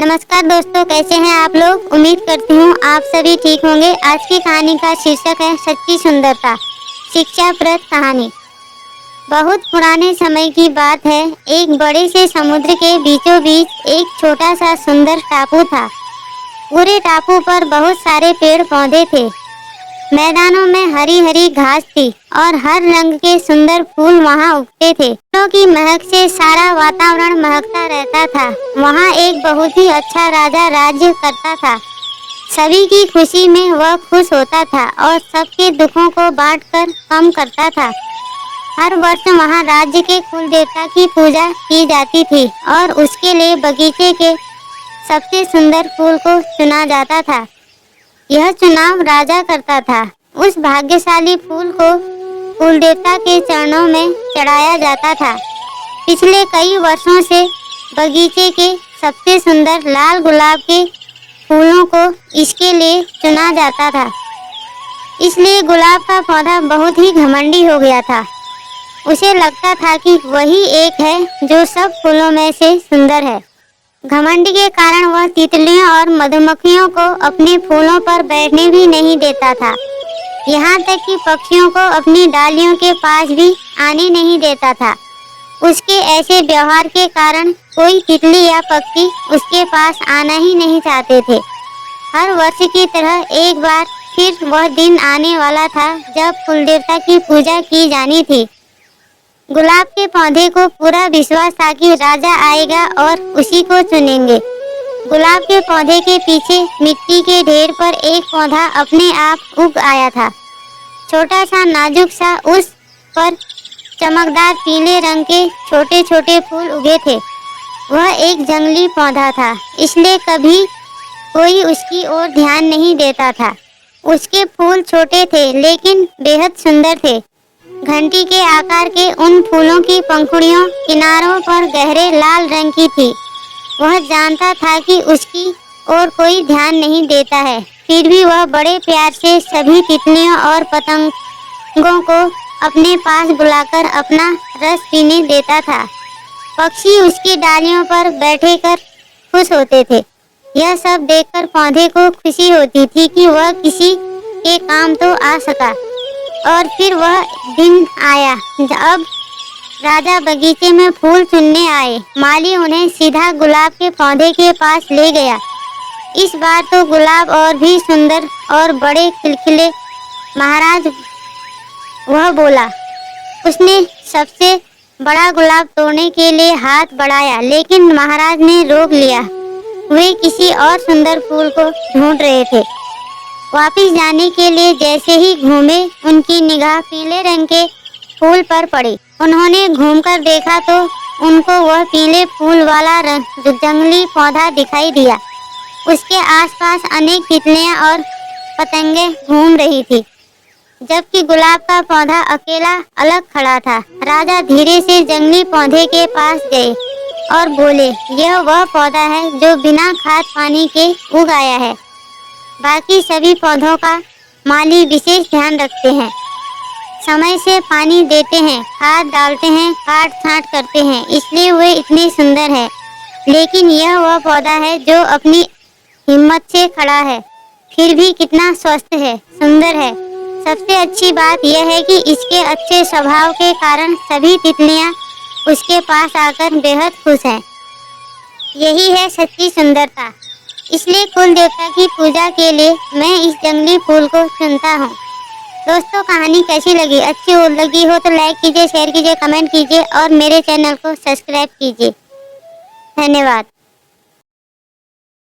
नमस्कार दोस्तों, कैसे हैं आप लोग। उम्मीद करती हूँ आप सभी ठीक होंगे। आज की कहानी का शीर्षक है सच्ची सुंदरता, शिक्षाप्रद कहानी। बहुत पुराने समय की बात है। एक बड़े से समुद्र के बीचों बीच एक छोटा सा सुंदर टापू था। पूरे टापू पर बहुत सारे पेड़ पौधे थे। मैदानों में हरी हरी घास थी और हर रंग के सुंदर फूल वहाँ उगते थे। फूलों की महक से सारा वातावरण महकता रहता था। वहाँ एक बहुत ही अच्छा राजा राज्य करता था। सभी की खुशी में वह खुश होता था और सबके दुखों को बांटकर कम करता था। हर वर्ष वहाँ राज्य के कुल देवता की पूजा की जाती थी और उसके लिए बगीचे के सबसे सुंदर फूल को चुना जाता था। यह चुनाव राजा करता था। उस भाग्यशाली फूल को कुल देवता के चरणों में चढ़ाया जाता था। पिछले कई वर्षों से बगीचे के सबसे सुंदर लाल गुलाब के फूलों को इसके लिए चुना जाता था। इसलिए गुलाब का पौधा बहुत ही घमंडी हो गया था। उसे लगता था कि वही एक है जो सब फूलों में से सुंदर है। घमंड के कारण वह तितलियों और मधुमक्खियों को अपने फूलों पर बैठने भी नहीं देता था। यहाँ तक कि पक्षियों को अपनी डालियों के पास भी आने नहीं देता था। उसके ऐसे व्यवहार के कारण कोई तितली या पक्षी उसके पास आना ही नहीं चाहते थे। हर वर्ष की तरह एक बार फिर वह दिन आने वाला था जब कुलदेवता की पूजा की जानी थी। गुलाब के पौधे को पूरा विश्वास था कि राजा आएगा और उसी को चुनेंगे। गुलाब के पौधे के पीछे मिट्टी के ढेर पर एक पौधा अपने आप उग आया था। छोटा सा नाजुक सा, उस पर चमकदार पीले रंग के छोटे छोटे फूल उगे थे। वह एक जंगली पौधा था, इसलिए कभी कोई उसकी ओर ध्यान नहीं देता था। उसके फूल छोटे थे लेकिन बेहद सुंदर थे। घंटी के आकार के उन फूलों की पंखुड़ियों किनारों पर गहरे लाल रंग की थी। वह जानता था कि उसकी ओर कोई ध्यान नहीं देता है, फिर भी वह बड़े प्यार से सभी तितलियों और पतंगों को अपने पास बुलाकर अपना रस पीने देता था। पक्षी उसकी डालियों पर बैठे कर खुश होते थे। यह सब देखकर पौधे को खुशी होती थी कि वह किसी के काम तो आ सका। और फिर वह दिन आया जब राजा बगीचे में फूल चुनने आए। माली उन्हें सीधा गुलाब के पौधे के पास ले गया। इस बार तो गुलाब और भी सुंदर और बड़े खिलखिले। महाराज, वह बोला। उसने सबसे बड़ा गुलाब तोड़ने के लिए हाथ बढ़ाया, लेकिन महाराज ने रोक लिया। वे किसी और सुंदर फूल को ढूंढ रहे थे। वापिस जाने के लिए जैसे ही घूमे, उनकी निगाह पीले रंग के फूल पर पड़ी। उन्होंने घूमकर देखा तो उनको वह पीले फूल वाला जंगली पौधा दिखाई दिया। उसके आसपास अनेक तितलियां और पतंगे घूम रही थी, जबकि गुलाब का पौधा अकेला अलग खड़ा था। राजा धीरे से जंगली पौधे के पास गए और बोले, यह वह पौधा है जो बिना खाद पानी के उग आया है। बाकी सभी पौधों का माली विशेष ध्यान रखते हैं, समय से पानी देते हैं, खाद डालते हैं, काट छांट करते हैं, इसलिए वे इतने सुंदर हैं। लेकिन यह वह पौधा है जो अपनी हिम्मत से खड़ा है, फिर भी कितना स्वस्थ है, सुंदर है। सबसे अच्छी बात यह है कि इसके अच्छे स्वभाव के कारण सभी तितलियां उसके पास आकर बेहद खुश हैं। यही है सच्ची सुंदरता। इसलिए कुल देवता की पूजा के लिए मैं इस जंगली फूल को चुनता हूँ। दोस्तों, कहानी कैसी लगी? अच्छी लगी हो तो लाइक कीजिए, शेयर कीजिए, कमेंट कीजिए और मेरे चैनल को सब्सक्राइब कीजिए। धन्यवाद।